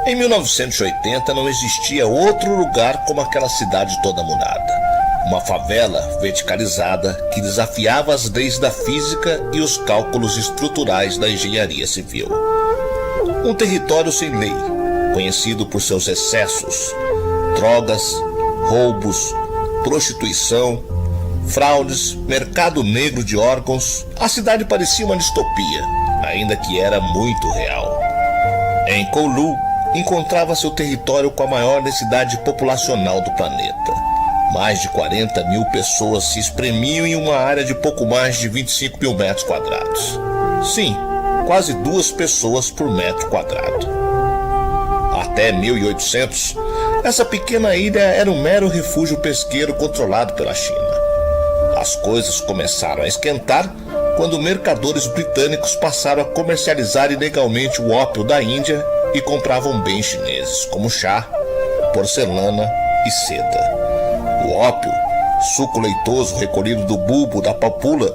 Em 1980 não existia outro lugar como aquela cidade toda murada. Uma favela verticalizada que desafiava as leis da física e os cálculos estruturais da engenharia civil. Um território sem lei, conhecido por seus excessos, drogas, roubos, prostituição, fraudes, mercado negro de órgãos. A cidade parecia uma distopia, ainda que era muito real. Em Kowloon encontrava-se o território com a maior densidade populacional do planeta. Mais de 40 mil pessoas se espremiam em uma área de pouco mais de 25 mil metros quadrados. Sim, quase 2 pessoas por metro quadrado. Até 1800, essa pequena ilha era um mero refúgio pesqueiro controlado pela China. As coisas começaram a esquentar quando mercadores britânicos passaram a comercializar ilegalmente o ópio da Índia e compravam bens chineses, como chá, porcelana e seda. O ópio, suco leitoso recolhido do bulbo da papula,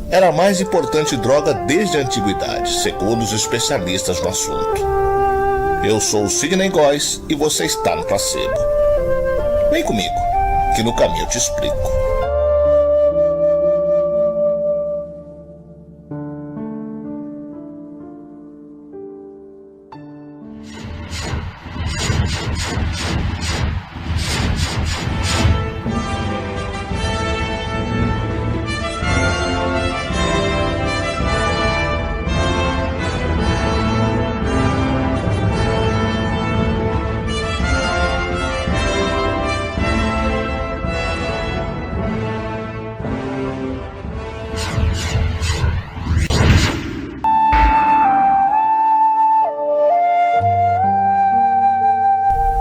era a mais importante droga desde a antiguidade, segundo os especialistas no assunto. Eu sou o Sidney Góes e você está no Placebo. Vem comigo, que no caminho eu te explico.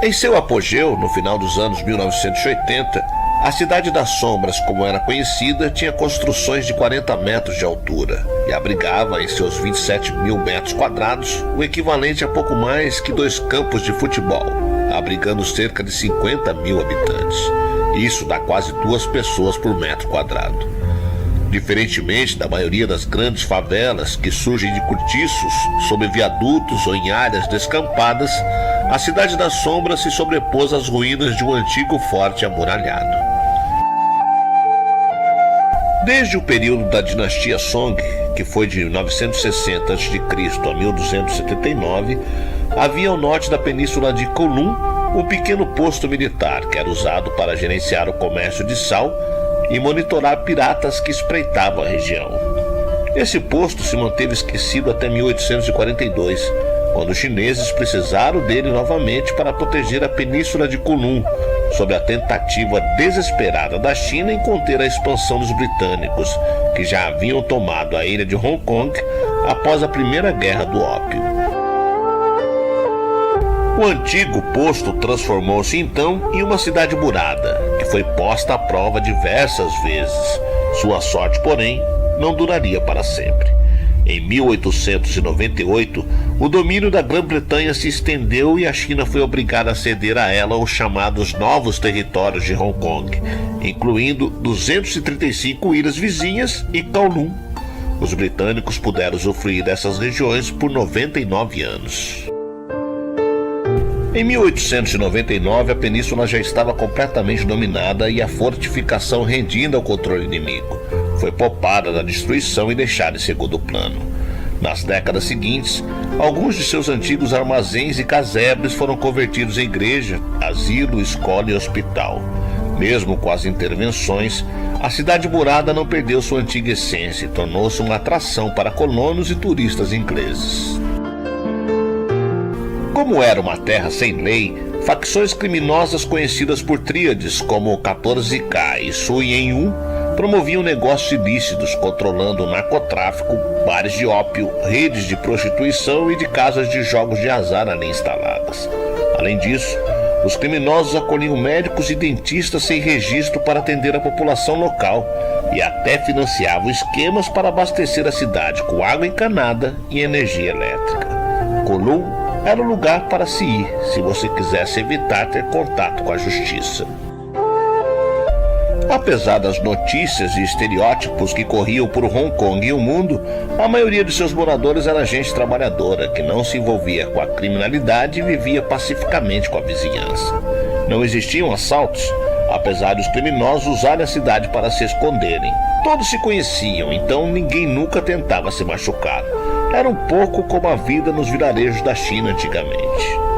Em seu apogeu, no final dos anos 1980, a Cidade das Sombras, como era conhecida, tinha construções de 40 metros de altura e abrigava em seus 27 mil metros quadrados o equivalente a pouco mais que 2 campos de futebol, abrigando cerca de 50 mil habitantes. Isso dá quase 2 pessoas por metro quadrado. Diferentemente da maioria das grandes favelas que surgem de cortiços, sob viadutos ou em áreas descampadas, a Cidade das Sombras se sobrepôs às ruínas de um antigo forte amuralhado. Desde o período da dinastia Song, que foi de 960 a.C. a 1279, havia ao norte da península de Kowloon um pequeno posto militar que era usado para gerenciar o comércio de sal e monitorar piratas que espreitavam a região. Esse posto se manteve esquecido até 1842, quando os chineses precisaram dele novamente para proteger a península de Kowloon, sob a tentativa desesperada da China em conter a expansão dos britânicos, que já haviam tomado a ilha de Hong Kong após a Primeira Guerra do Ópio. O antigo posto transformou-se então em uma cidade murada, que foi posta à prova diversas vezes. Sua sorte, porém, não duraria para sempre. Em 1898, o domínio da Grã-Bretanha se estendeu e a China foi obrigada a ceder a ela os chamados novos territórios de Hong Kong, incluindo 235 ilhas vizinhas e Kowloon. Os britânicos puderam usufruir dessas regiões por 99 anos. Em 1899, a península já estava completamente dominada e a fortificação rendida ao controle inimigo. Foi poupada da destruição e deixada em segundo plano. Nas décadas seguintes, alguns de seus antigos armazéns e casebres foram convertidos em igreja, asilo, escola e hospital. Mesmo com as intervenções, a cidade murada não perdeu sua antiga essência e tornou-se uma atração para colonos e turistas ingleses. Como era uma terra sem lei, facções criminosas conhecidas por tríades como 14K e Sui Yen-un promoviam negócios ilícitos, controlando o narcotráfico, bares de ópio, redes de prostituição e de casas de jogos de azar ali instaladas. Além disso, os criminosos acolhiam médicos e dentistas sem registro para atender a população local e até financiavam esquemas para abastecer a cidade com água encanada e energia elétrica. Kowloon era o lugar para se ir, se você quisesse evitar ter contato com a justiça. Apesar das notícias e estereótipos que corriam por Hong Kong e o mundo, a maioria de seus moradores era gente trabalhadora, que não se envolvia com a criminalidade e vivia pacificamente com a vizinhança. Não existiam assaltos, apesar dos criminosos usarem a cidade para se esconderem. Todos se conheciam, então ninguém nunca tentava se machucar. Era um pouco como a vida nos vilarejos da China antigamente.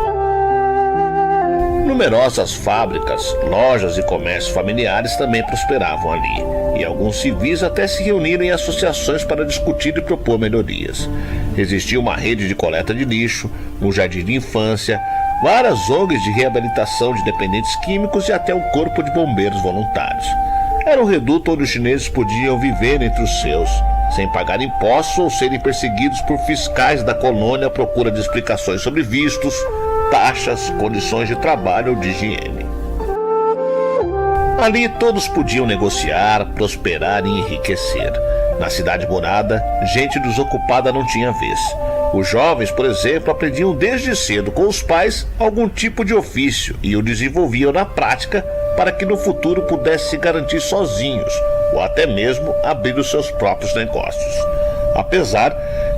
Numerosas fábricas, lojas e comércios familiares também prosperavam ali, e alguns civis até se reuniram em associações para discutir e propor melhorias. Existia uma rede de coleta de lixo, um jardim de infância, várias ONGs de reabilitação de dependentes químicos e até um corpo de bombeiros voluntários. Era um reduto onde os chineses podiam viver entre os seus, sem pagar impostos ou serem perseguidos por fiscais da colônia à procura de explicações sobre vistos, taxas, condições de trabalho ou de higiene. Ali todos podiam negociar, prosperar e enriquecer. Na cidade morada, gente desocupada não tinha vez. Os jovens, por exemplo, aprendiam desde cedo com os pais algum tipo de ofício e o desenvolviam na prática para que no futuro pudessem se garantir sozinhos ou até mesmo abrir os seus próprios negócios. Apesar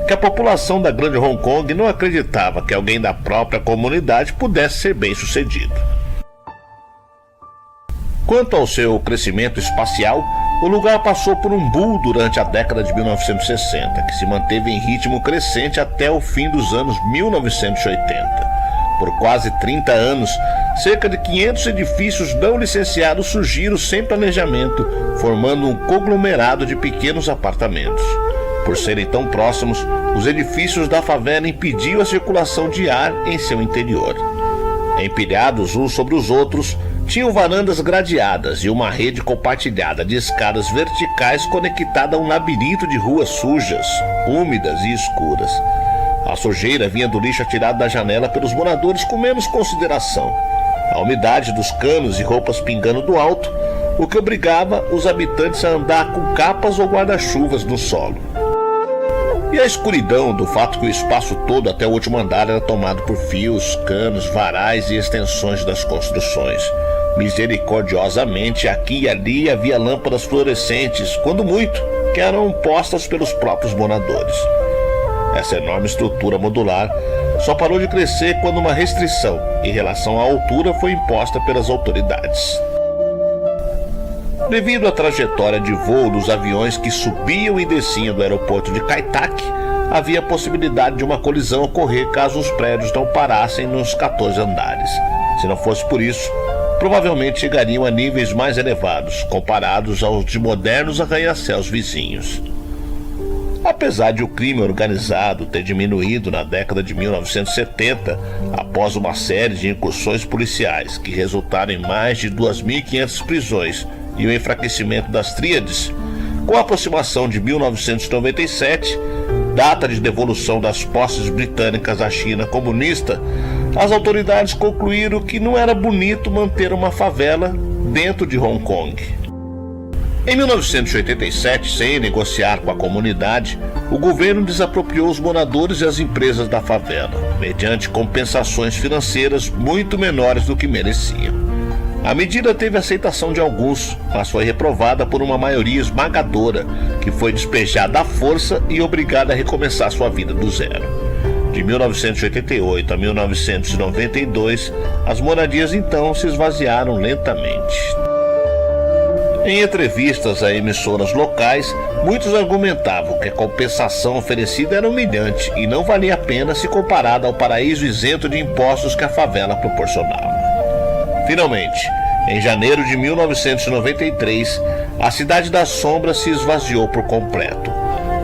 que a população da grande Hong Kong não acreditava que alguém da própria comunidade pudesse ser bem-sucedido. Quanto ao seu crescimento espacial, o lugar passou por um boom durante a década de 1960, que se manteve em ritmo crescente até o fim dos anos 1980. Por quase 30 anos, cerca de 500 edifícios não licenciados surgiram sem planejamento, formando um conglomerado de pequenos apartamentos. Por serem tão próximos, os edifícios da favela impediam a circulação de ar em seu interior. Empilhados uns sobre os outros, tinham varandas gradeadas e uma rede compartilhada de escadas verticais conectada a um labirinto de ruas sujas, úmidas e escuras. A sujeira vinha do lixo atirado da janela pelos moradores com menos consideração. A umidade dos canos e roupas pingando do alto, o que obrigava os habitantes a andar com capas ou guarda-chuvas no solo. E a escuridão do fato que o espaço todo até o último andar era tomado por fios, canos, varais e extensões das construções. Misericordiosamente, aqui e ali havia lâmpadas fluorescentes, quando muito, que eram postas pelos próprios moradores. Essa enorme estrutura modular só parou de crescer quando uma restrição em relação à altura foi imposta pelas autoridades. Devido à trajetória de voo dos aviões que subiam e desciam do aeroporto de Kai Tak, havia a possibilidade de uma colisão ocorrer caso os prédios não parassem nos 14 andares. Se não fosse por isso, provavelmente chegariam a níveis mais elevados, comparados aos de modernos arranha-céus vizinhos. Apesar de o crime organizado ter diminuído na década de 1970, após uma série de incursões policiais que resultaram em mais de 2.500 prisões e o enfraquecimento das tríades, com a aproximação de 1997, data de devolução das posses britânicas à China comunista, as autoridades concluíram que não era bonito manter uma favela dentro de Hong Kong. Em 1987, sem negociar com a comunidade, o governo desapropriou os moradores e as empresas da favela, mediante compensações financeiras muito menores do que mereciam. A medida teve aceitação de alguns, mas foi reprovada por uma maioria esmagadora, que foi despejada à força e obrigada a recomeçar sua vida do zero. De 1988 a 1992, as moradias então se esvaziaram lentamente. Em entrevistas a emissoras locais, muitos argumentavam que a compensação oferecida era humilhante e não valia a pena se comparada ao paraíso isento de impostos que a favela proporcionava. Finalmente, em janeiro de 1993, a Cidade das Sombras se esvaziou por completo.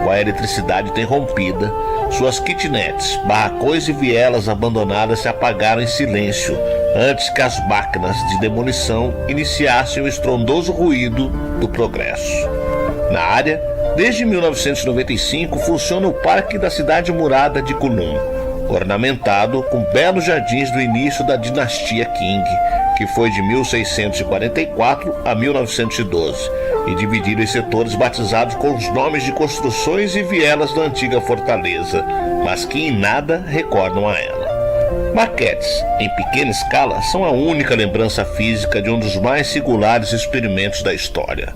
Com a eletricidade interrompida, suas kitnets, barracões e vielas abandonadas se apagaram em silêncio, antes que as máquinas de demolição iniciassem o estrondoso ruído do progresso. Na área, desde 1995, funciona o Parque da Cidade Murada de Kunlun, ornamentado com belos jardins do início da dinastia Qing, que foi de 1644 a 1912, e dividido em setores batizados com os nomes de construções e vielas da antiga fortaleza, mas que em nada recordam a ela. Maquetes, em pequena escala, são a única lembrança física de um dos mais singulares experimentos da história.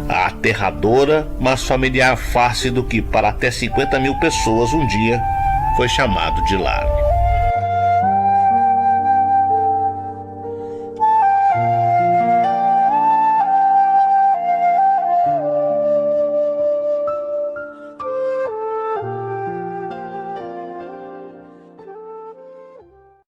A aterradora, mas familiar face do que para até 50 mil pessoas um dia foi chamado de lar.